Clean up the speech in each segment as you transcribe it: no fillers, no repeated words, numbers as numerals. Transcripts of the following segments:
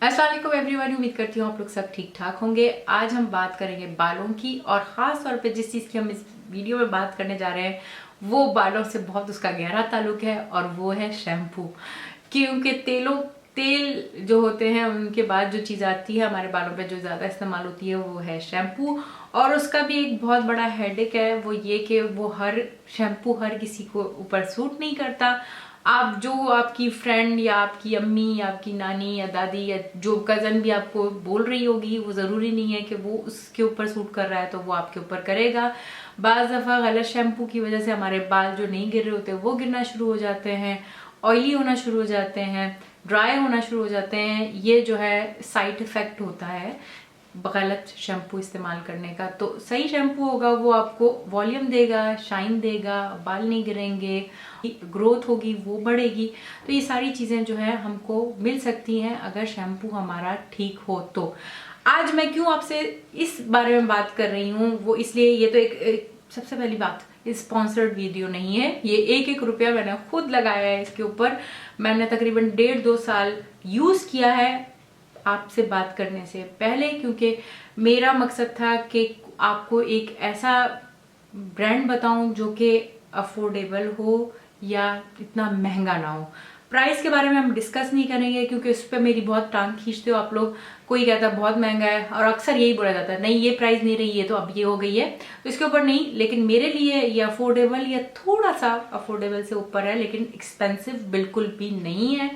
अस्सलाम वालेकुम एवरीवन, उम्मीद करती हूँ आप लोग सब ठीक ठाक होंगे। आज हम बात करेंगे बालों की, और ख़ास तौर पे जिस चीज़ की हम इस वीडियो में बात करने जा रहे हैं वो बालों से बहुत उसका गहरा ताल्लुक है, और वो है शैम्पू। क्योंकि तेल जो होते हैं उनके बाद जो चीज़ आती है हमारे बालों पे जो ज़्यादा इस्तेमाल होती है वो है शैम्पू। और उसका भी एक बहुत बड़ा हेडेक है वो ये कि वो हर शैम्पू हर किसी को ऊपर सूट नहीं करता। आप जो आपकी फ्रेंड या आपकी अम्मी या आपकी नानी या दादी या जो कज़न भी आपको बोल रही होगी, वो ज़रूरी नहीं है कि वो उसके ऊपर सूट कर रहा है तो वो आपके ऊपर करेगा। बाज़ दफ़ा गलत शैम्पू की वजह से हमारे बाल जो नहीं गिर रहे होते वो गिरना शुरू हो जाते हैं, ऑयली होना शुरू हो जाते हैं, ड्राई होना शुरू हो जाते हैं। ये जो है साइड इफ़ेक्ट होता है गलत शैम्पू इस्तेमाल करने का। तो सही शैम्पू होगा वो आपको वॉल्यूम देगा, शाइन देगा, बाल नहीं गिरेंगे, ग्रोथ होगी, वो बढ़ेगी। तो ये सारी चीज़ें जो है हमको मिल सकती हैं अगर शैम्पू हमारा ठीक हो। तो आज मैं क्यों आपसे इस बारे में बात कर रही हूँ वो इसलिए, ये तो एक सबसे पहली बात, स्पॉन्सर्ड वीडियो नहीं है। ये एक रुपया मैंने खुद लगाया है इसके ऊपर। मैंने तकरीबन 1.5-2 साल यूज़ किया है आपसे बात करने से पहले, क्योंकि मेरा मकसद था कि आपको एक ऐसा ब्रांड बताऊं जो कि अफोर्डेबल हो या इतना महंगा ना हो। प्राइस के बारे में हम डिस्कस नहीं करेंगे क्योंकि उस पर मेरी बहुत टांग खींचते हो आप लोग। कोई कहता है बहुत महंगा है, और अक्सर यही बोला जाता है नहीं ये प्राइस नहीं रही है तो अब ये हो गई है, तो इसके ऊपर नहीं। लेकिन मेरे लिए ये अफोर्डेबल या थोड़ा सा अफोर्डेबल से ऊपर है, लेकिन एक्सपेंसिव बिल्कुल भी नहीं है।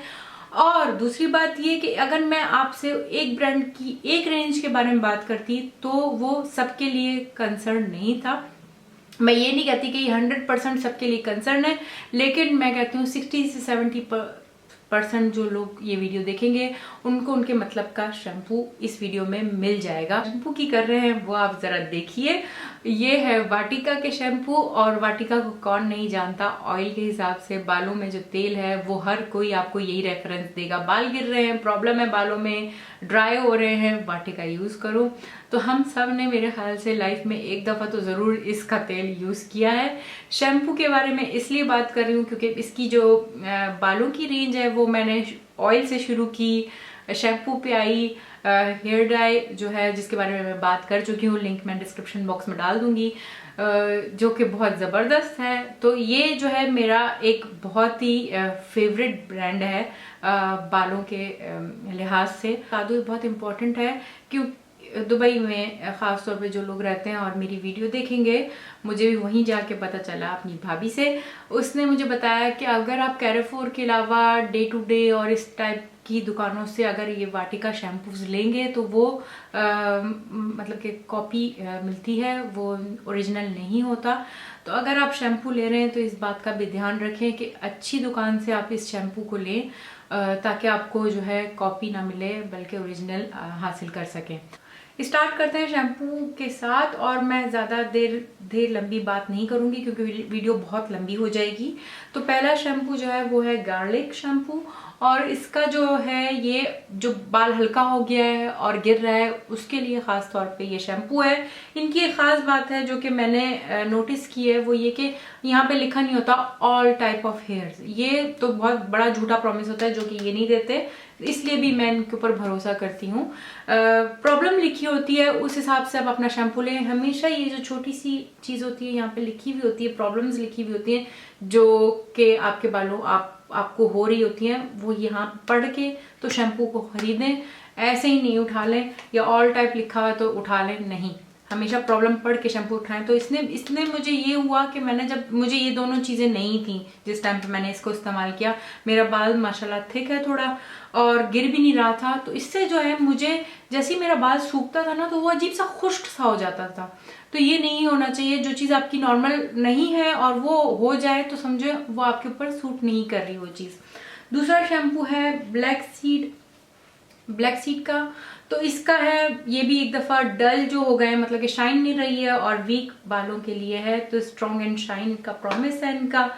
और दूसरी बात ये कि अगर मैं आपसे एक ब्रांड की एक रेंज के बारे में बात करती तो वो सबके लिए कंसर्न नहीं था। मैं ये नहीं कहती कि ये 100% सबके लिए कंसर्न है, लेकिन मैं कहती हूँ 60 से 70% जो लोग ये वीडियो देखेंगे उनको उनके मतलब का शैम्पू इस वीडियो में मिल जाएगा। शैम्पू की कर रहे हैं वो आप जरा देखिए। ये है वाटिका के शैम्पू, और वाटिका को कौन नहीं जानता। ऑयल के हिसाब से बालों में जो तेल है वो हर कोई आपको यही रेफरेंस देगा। बाल गिर रहे हैं, प्रॉब्लम है बालों में, ड्राई हो रहे हैं, वाटिका यूज करो। तो हम सब ने मेरे ख्याल से लाइफ में एक दफा तो जरूर इसका तेल यूज किया है। शैम्पू के बारे में इसलिए बात कर रही हूँ क्योंकि इसकी जो बालों की रेंज है वो मैंने ऑयल से शुरू की, शैम्पू पे आई, हेयर डाई जो है जिसके बारे में मैं बात कर चुकी हूँ, लिंक मैं डिस्क्रिप्शन बॉक्स में डाल दूंगी, जो कि बहुत ज़बरदस्त है। तो ये जो है मेरा एक बहुत ही फेवरेट ब्रांड है बालों के लिहाज से। कादू बहुत इम्पोर्टेंट है क्यों दुबई में ख़ास तौर पे जो लोग रहते हैं और मेरी वीडियो देखेंगे, मुझे भी वहीं जाके पता चला अपनी भाभी से। उसने मुझे बताया कि अगर आप कैरेफोर के अलावा डे टू डे और इस टाइप की दुकानों से अगर ये वाटिका शैम्पूज लेंगे तो वो मतलब कि कॉपी मिलती है, वो ओरिजिनल नहीं होता। तो अगर आप शैम्पू ले रहे हैं तो इस बात का भी ध्यान रखें कि अच्छी दुकान से आप इस शैम्पू को लें ताकि आपको जो है कॉपी ना मिले बल्कि ओरिजिनल हासिल कर सकें। स्टार्ट करते हैं शैम्पू के साथ, और मैं ज़्यादा देर लंबी बात नहीं करूँगी क्योंकि वीडियो बहुत लंबी हो जाएगी। तो पहला शैम्पू जो है वो है गार्लिक शैम्पू, और इसका जो है ये जो बाल हल्का हो गया है और गिर रहा है उसके लिए ख़ास तौर पे ये शैम्पू है। इनकी एक ख़ास बात है जो कि मैंने नोटिस की है वो ये कि यहाँ पे लिखा नहीं होता ऑल टाइप ऑफ हेयर्स। ये तो बहुत बड़ा झूठा प्रॉमिस होता है जो कि ये नहीं देते, इसलिए भी मैं इनके ऊपर भरोसा करती हूँ। प्रॉब्लम लिखी होती है उस हिसाब से आप अपना शैम्पू लें। हमेशा ये जो छोटी सी चीज़ होती है यहाँ पे लिखी हुई होती है, प्रॉब्लम्स लिखी हुई होती हैं जो कि आपके बालों आपको हो रही होती हैं, वो यहाँ पढ़ के तो शैम्पू को खरीदें। ऐसे ही नहीं उठा लें, या ऑल टाइप लिखा हुआ तो उठा लें, नहीं, हमेशा प्रॉब्लम पढ़ के शैम्पू उठाएं। तो इसने मुझे ये हुआ कि मैंने जब मुझे ये दोनों चीज़ें नहीं थी जिस टाइम पे मैंने इसको इस्तेमाल किया, मेरा बाल माशाल्लाह थिक है थोड़ा और गिर भी नहीं रहा था। तो इससे जो है मुझे जैसे ही मेरा बाल सूखता था ना तो वो अजीब सा खुश्क सा हो जाता था। तो ये नहीं होना चाहिए। जो चीज़ आपकी नॉर्मल नहीं है और वो हो जाए तो समझो वो आपके ऊपर सूट नहीं कर रही वो चीज़। दूसरा शैम्पू है ब्लैक सीड का। तो इसका है ये भी एक दफ़ा डल जो हो गए, मतलब कि शाइन नहीं रही है और वीक बालों के लिए है। तो स्ट्रॉन्ग एंड शाइन का प्रॉमिस है इनका।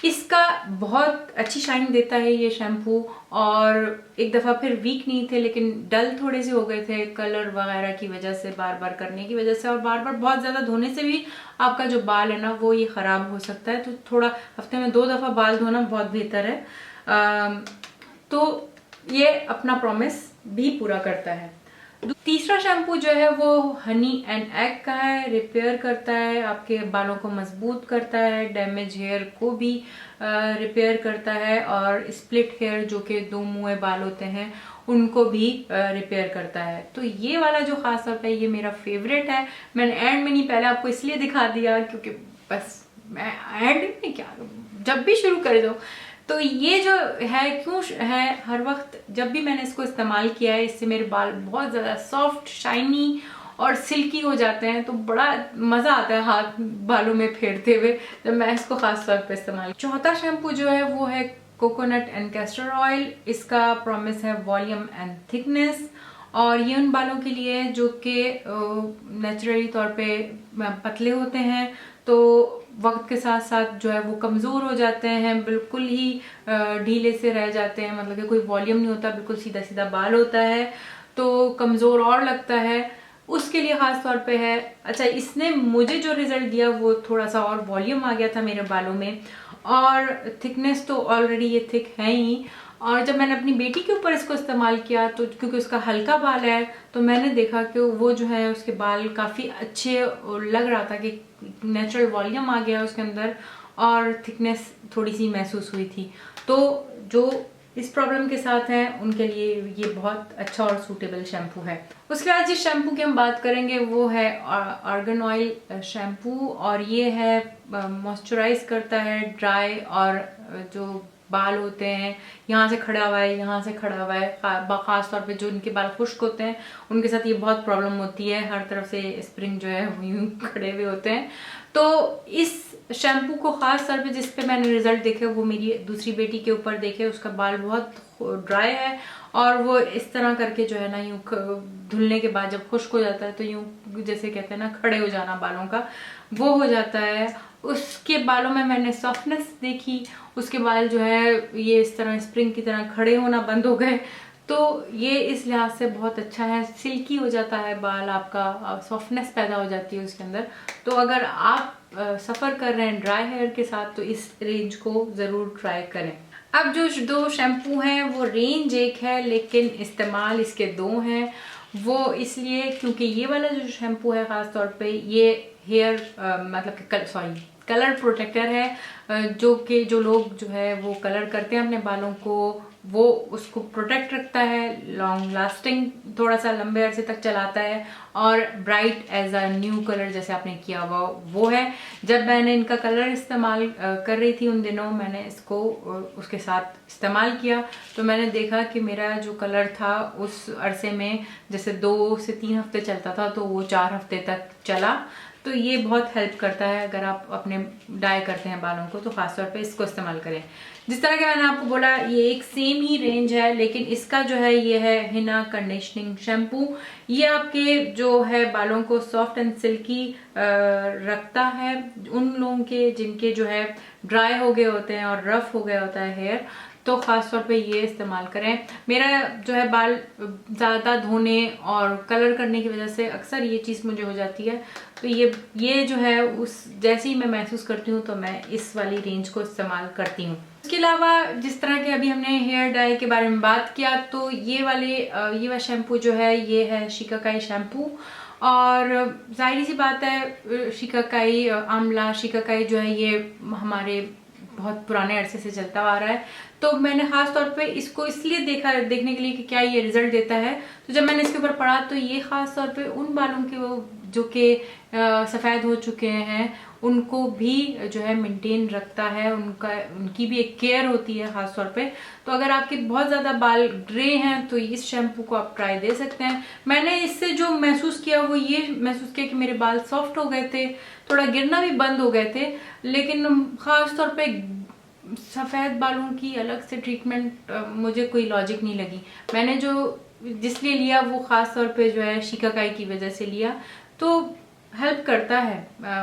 इसका बहुत अच्छी शाइन देता है ये शैम्पू, और एक दफ़ा फिर वीक नहीं थे लेकिन डल थोड़े से हो गए थे कलर वगैरह की वजह से, बार बार करने की वजह से, और बार बार बहुत ज़्यादा धोने से भी आपका जो बाल है ना वो ये ख़राब हो सकता है। तो थोड़ा हफ्ते में 2 दफ़ा बाल धोना बहुत बेहतर है। तो ये अपना प्रॉमिस भी पूरा करता है। तीसरा शैम्पू जो है वो हनी एंड एग का है, रिपेयर करता है, आपके बालों को मजबूत करता है, डैमेज हेयर को भी रिपेयर करता है, और स्प्लिट हेयर जो कि दो मुंहे बाल होते हैं उनको भी रिपेयर करता है। तो ये वाला जो खास तौर पे ये मेरा फेवरेट है। मैंने एंड में नहीं, पहले आपको इसलिए दिखा दिया क्योंकि बस मैं एंड में क्या, जब भी शुरू कर दो। तो ये जो है क्यों है, हर वक्त जब भी मैंने इसको इस्तेमाल किया है इससे मेरे बाल बहुत ज़्यादा सॉफ्ट, शाइनी और सिल्की हो जाते हैं। तो बड़ा मज़ा आता है हाथ बालों में फेरते हुए जब मैं इसको खास तौर पे इस्तेमाल। चौथा शैम्पू जो है वो है कोकोनट एंड कैस्टर ऑयल। इसका प्रॉमिस है वॉल्यूम एंड थिकनेस, और ये उन बालों के लिए जो कि नेचुरली तौर पे पतले होते हैं, तो वक्त के साथ साथ जो है वो कमज़ोर हो जाते हैं, बिल्कुल ही ढीले से रह जाते हैं, मतलब कि कोई वॉल्यूम नहीं होता, बिल्कुल सीधा सीधा बाल होता है, तो कमज़ोर और लगता है, उसके लिए ख़ास तौर पे है। अच्छा, इसने मुझे जो रिज़ल्ट दिया वो थोड़ा सा और वॉल्यूम आ गया था मेरे बालों में, और थिकनेस तो ऑलरेडी ये थिक है ही। और जब मैंने अपनी बेटी के ऊपर इसको इस्तेमाल किया तो क्योंकि उसका हल्का बाल है तो मैंने देखा कि वो जो है उसके बाल काफ़ी अच्छे लग रहा था, कि नेचुरल वॉल्यूम आ गया उसके अंदर और थिकनेस थोड़ी सी महसूस हुई थी। तो जो इस प्रॉब्लम के साथ हैं उनके लिए ये बहुत अच्छा और सूटेबल शैम्पू है। उसके बाद जिस शैम्पू की हम बात करेंगे वो है आर्गन ऑयल शैम्पू, और ये है मॉइस्चराइज करता है ड्राई और जो बाल होते हैं, यहाँ से खड़ा हुआ है, यहाँ से खड़ा हुआ है, खास तौर पे जो उनके बाल खुश्क होते हैं उनके साथ ये बहुत प्रॉब्लम होती है, हर तरफ से स्प्रिंग जो है वो यूं खड़े हुए होते हैं। तो इस शैम्पू को खास तौर पे जिस पे मैंने रिजल्ट देखे वो मेरी दूसरी बेटी के ऊपर देखे। उसका बाल बहुत ड्राई है और वो इस तरह करके जो है ना यूं धुलने के बाद जब खुश्क हो जाता है तो यूं जैसे कहते हैं ना खड़े हो जाना बालों का, वो हो जाता है। उसके बालों में मैंने सॉफ्टनेस देखी, उसके बाल जो है ये इस तरह स्प्रिंग की तरह खड़े होना बंद हो गए। तो ये इस लिहाज से बहुत अच्छा है, सिल्की हो जाता है बाल आपका, सॉफ्टनेस पैदा हो जाती है उसके अंदर। तो अगर आप सफ़र कर रहे हैं ड्राई हेयर के साथ तो इस रेंज को ज़रूर ट्राई करें। अब जो दो शैम्पू हैं वो रेंज एक है लेकिन इस्तेमाल इसके दो हैं। वो इसलिए क्योंकि ये वाला जो शैम्पू है ख़ास तौर पे ये हेयर मतलब कि कलर प्रोटेक्टर है, जो लोग जो है वो कलर करते हैं अपने बालों को, वो उसको प्रोटेक्ट रखता है, लॉन्ग लास्टिंग थोड़ा सा लंबे अरसे तक चलाता है, और bright as a new colour जैसे आपने किया हुआ वो है। जब मैंने इनका कलर इस्तेमाल कर रही थी उन दिनों मैंने इसको उसके साथ इस्तेमाल किया तो मैंने देखा कि मेरा जो कलर था उस अरसे में जैसे 2 से 3 हफ्ते चलता था तो वो 4 हफ्ते तक चला। तो ये बहुत हेल्प करता है अगर आप अपने डाई करते हैं बालों को तो खासतौर पे इसको इस्तेमाल करें। जिस तरह के मैंने आपको बोला ये एक सेम ही रेंज है लेकिन इसका जो है ये है हिना कंडीशनिंग शैम्पू। ये आपके जो है बालों को सॉफ्ट एंड सिल्की रखता है। उन लोगों के जिनके जो है ड्राई हो गए होते हैं और रफ हो गया होता है हेयर तो खास तौर पे ये इस्तेमाल करें। मेरा जो है बाल ज़्यादा धोने और कलर करने की वजह से अक्सर ये चीज़ मुझे हो जाती है तो ये जो है उस जैसे ही मैं महसूस करती हूँ तो मैं इस वाली रेंज को इस्तेमाल करती हूँ। उसके अलावा जिस तरह के अभी हमने हेयर डाई के बारे में बात किया तो ये वाला शैम्पू जो है ये है शिकाकाई शैम्पू और जाहिर सी बात है शिकाकाई आंवला शिकाकाई जो है ये हमारे बहुत पुराने अरसे से चलता आ रहा है तो मैंने खास तौर पे इसको इसलिए देखने के लिए कि क्या ये रिजल्ट देता है। तो जब मैंने इसके ऊपर पढ़ा तो ये खास तौर पे उन बालों के वो जो कि सफ़ेद हो चुके हैं उनको भी जो है मेंटेन रखता है, उनकी भी एक केयर होती है खास तौर पे। तो अगर आपके बहुत ज़्यादा बाल ग्रे हैं तो इस शैम्पू को आप ट्राई दे सकते हैं। मैंने इससे जो महसूस किया वो ये महसूस किया कि मेरे बाल सॉफ्ट हो गए थे, थोड़ा गिरना भी बंद हो गए थे, लेकिन खास तौर पे सफ़ेद बालों की अलग से ट्रीटमेंट मुझे कोई लॉजिक नहीं लगी। मैंने जो जिसलिए लिया वो ख़ास तौर पे जो है शिकाकाई की वजह से लिया तो हेल्प करता है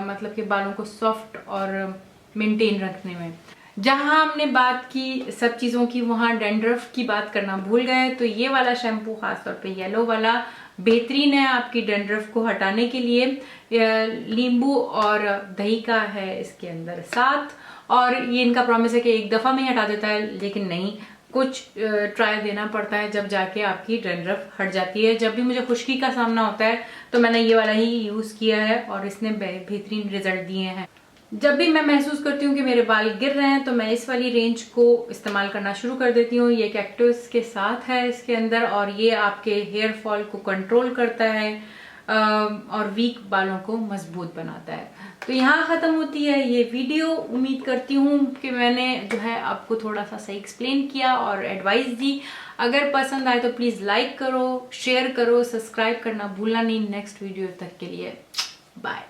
मतलब कि बालों को सॉफ्ट और मेंटेन रखने में। जहाँ हमने बात की सब चीज़ों की वहाँ डैंड्रफ की बात करना भूल गए तो ये वाला शैम्पू खास तौर पे येलो वाला बेहतरीन है आपकी डैंड्रफ को हटाने के लिए। नींबू और दही का है इसके अंदर साथ और ये इनका प्रॉमिस है कि एक दफ़ा में ही हटा देता है लेकिन नहीं, कुछ ट्रायल देना पड़ता है, जब जाके आपकी डैंड्रफ हट जाती है। जब भी मुझे खुश्की का सामना होता है तो मैंने ये वाला ही यूज किया है और इसने बेहतरीन रिजल्ट दिए हैं। जब भी मैं महसूस करती हूँ कि मेरे बाल गिर रहे हैं तो मैं इस वाली रेंज को इस्तेमाल करना शुरू कर देती हूँ। ये कैक्टस के साथ है इसके अंदर और ये आपके हेयर फॉल को कंट्रोल करता है और वीक बालों को मजबूत बनाता है। तो यहाँ खत्म होती है ये वीडियो। उम्मीद करती हूँ कि मैंने जो है आपको थोड़ा सा सही एक्सप्लेन किया और एडवाइस दी। अगर पसंद आए तो प्लीज लाइक करो, शेयर करो, सब्सक्राइब करना भूलना नहीं। नेक्स्ट वीडियो तक के लिए बाय।